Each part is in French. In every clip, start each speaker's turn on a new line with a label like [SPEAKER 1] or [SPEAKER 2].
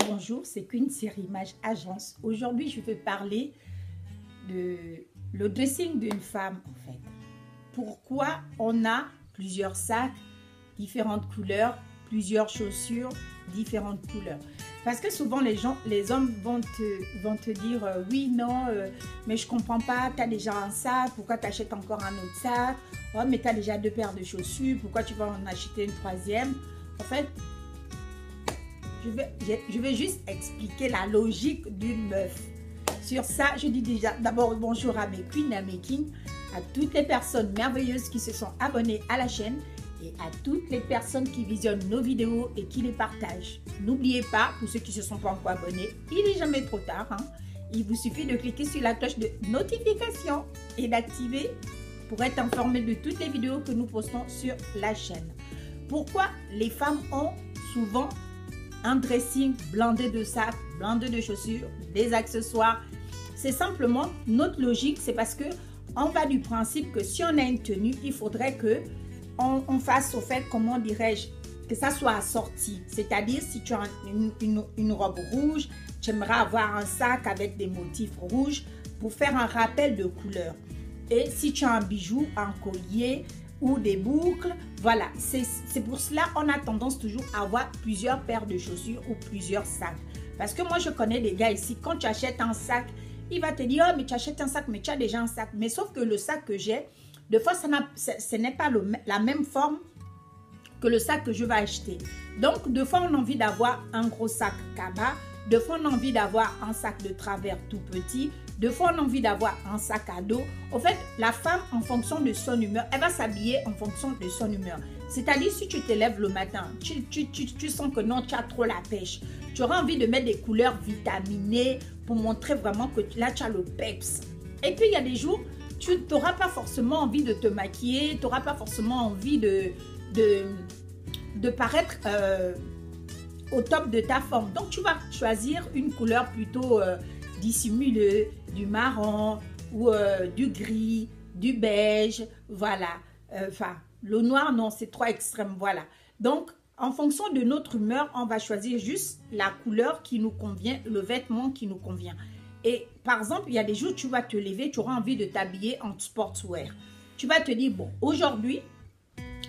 [SPEAKER 1] bonjour, c'est qu'une série Image Agence. Aujourd'hui, je vais parler de le dressing d'une femme en fait. Pourquoi on a plusieurs sacs, différentes couleurs, plusieurs chaussures, différentes couleurs. Parce que souvent les hommes vont te dire oui, non, mais je comprends pas, tu as déjà un sac, pourquoi tu achètes encore un autre sac? Oh, mais tu as déjà 2 paires de chaussures, pourquoi tu vas en acheter une 3e? En fait, je vais juste expliquer la logique d'une meuf. Sur ça, je dis déjà d'abord bonjour à mes queens et à mes kings, à toutes les personnes merveilleuses qui se sont abonnées à la chaîne et à toutes les personnes qui visionnent nos vidéos et qui les partagent. N'oubliez pas, pour ceux qui ne se sont pas encore abonnés, il n'est jamais trop tard. Il vous suffit de cliquer sur la cloche de notification et d'activer pour être informé de toutes les vidéos que nous postons sur la chaîne. Pourquoi les femmes ont souvent un dressing blindé de sacs, blindé de chaussures, des accessoires? C'est simplement notre logique, c'est parce que on va du principe que si on a une tenue, il faudrait que on fasse au fait, comment dirais-je, que ça soit assorti. C'est-à-dire, si tu as une robe rouge, tu aimerais avoir un sac avec des motifs rouges pour faire un rappel de couleur. Et si tu as un bijou, un collier ou des boucles, voilà. C'est pour cela qu'on a tendance toujours à avoir plusieurs paires de chaussures ou plusieurs sacs. Parce que moi, je connais des gars ici, quand tu achètes un sac, il va te dire, oh, mais tu achètes un sac, mais tu as déjà un sac. Mais sauf que le sac que j'ai, des fois, ce n'est pas la même forme que le sac que je vais acheter. Donc, des fois, on a envie d'avoir un gros sac cabas. Des fois, on a envie d'avoir un sac de travers tout petit. Des fois, on a envie d'avoir un sac à dos. En fait, la femme, en fonction de son humeur, elle va s'habiller en fonction de son humeur. C'est-à-dire, si tu te lèves le matin, tu sens que non, tu as trop la pêche. Tu auras envie de mettre des couleurs vitaminées pour montrer vraiment que là, tu as le peps. Et puis, il y a des jours, tu n'auras pas forcément envie de te maquiller, tu n'auras pas forcément envie de paraître au top de ta forme. Donc, tu vas choisir une couleur plutôt dissimulée, du marron ou du gris, du beige, voilà. Enfin, le noir, non, c'est trop extrême, voilà. Donc, en fonction de notre humeur, on va choisir juste la couleur qui nous convient, le vêtement qui nous convient. Et par exemple, il y a des jours où tu vas te lever, tu auras envie de t'habiller en sportswear. Tu vas te dire, bon, aujourd'hui,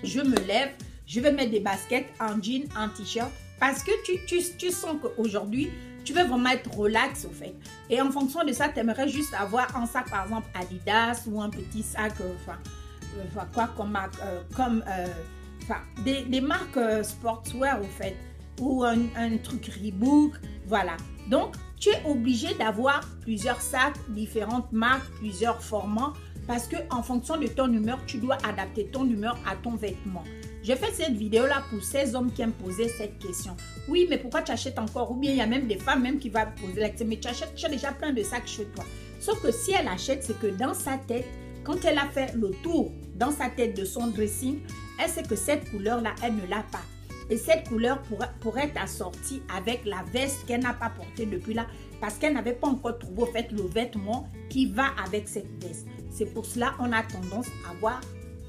[SPEAKER 1] je me lève, je vais mettre des baskets, un jean, un t-shirt. Parce que tu sens qu'aujourd'hui, tu veux vraiment être relax, au fait. Et en fonction de ça, tu aimerais juste avoir un sac, par exemple, Adidas ou un petit sac, des marques sportswear, au fait. Ou un truc Reebok, voilà. Donc, tu es obligé d'avoir plusieurs sacs, différentes marques, plusieurs formats. Parce que en fonction de ton humeur, tu dois adapter ton humeur à ton vêtement. J'ai fait cette vidéo-là pour ces hommes qui aiment poser cette question. Oui, mais pourquoi tu achètes encore? Ou bien il y a même des femmes même qui vont poser la question. Mais tu as déjà plein de sacs chez toi. Sauf que si elle achète, c'est que dans sa tête, quand elle a fait le tour dans sa tête de son dressing, elle sait que cette couleur-là, elle ne l'a pas. Et cette couleur pourrait être assortie avec la veste qu'elle n'a pas portée depuis là. Parce qu'elle n'avait pas encore trouvé au fait le vêtement qui va avec cette veste. C'est pour cela qu'on a tendance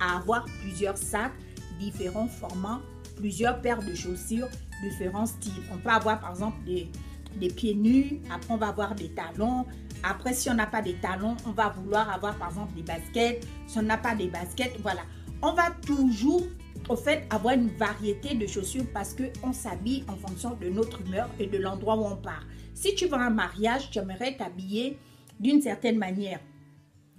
[SPEAKER 1] à avoir plusieurs sacs, différents formats, plusieurs paires de chaussures, différents styles. On peut avoir par exemple des pieds nus, après on va avoir des talons. Après, si on n'a pas des talons, on va vouloir avoir par exemple des baskets. Si on n'a pas des baskets, voilà. On va toujours au fait avoir une variété de chaussures parce qu'on s'habille en fonction de notre humeur et de l'endroit où on part. Si tu vas à un mariage, tu aimerais t'habiller d'une certaine manière.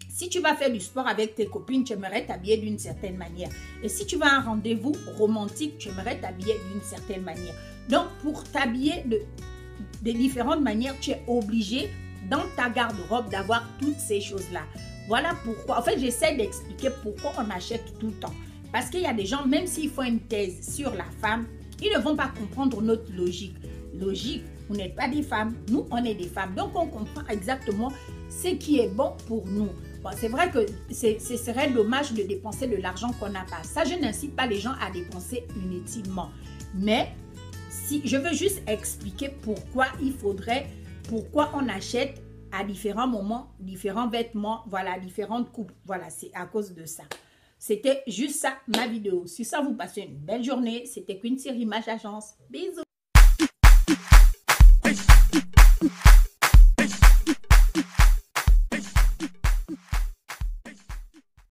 [SPEAKER 1] Si tu vas faire du sport avec tes copines, tu aimerais t'habiller d'une certaine manière. Et si tu vas à un rendez-vous romantique, tu aimerais t'habiller d'une certaine manière. Donc, pour t'habiller de différentes manières, tu es obligé dans ta garde-robe d'avoir toutes ces choses-là. Voilà pourquoi. En fait, j'essaie d'expliquer pourquoi on achète tout le temps. Parce qu'il y a des gens, même s'ils font une thèse sur la femme, ils ne vont pas comprendre notre logique. Logique, vous n'êtes pas des femmes, nous, on est des femmes. Donc, on comprend exactement ce qui est bon pour nous. Bon, c'est vrai que ce serait dommage de dépenser de l'argent qu'on n'a pas. Ça, je n'incite pas les gens à dépenser inutilement. Mais si je veux juste expliquer pourquoi on achète à différents moments, différents vêtements, voilà, différentes coupes. Voilà, c'est à cause de ça. C'était juste ça, ma vidéo. Si ça vous passe une belle journée, c'était qu'une série Image Agence. Bisous.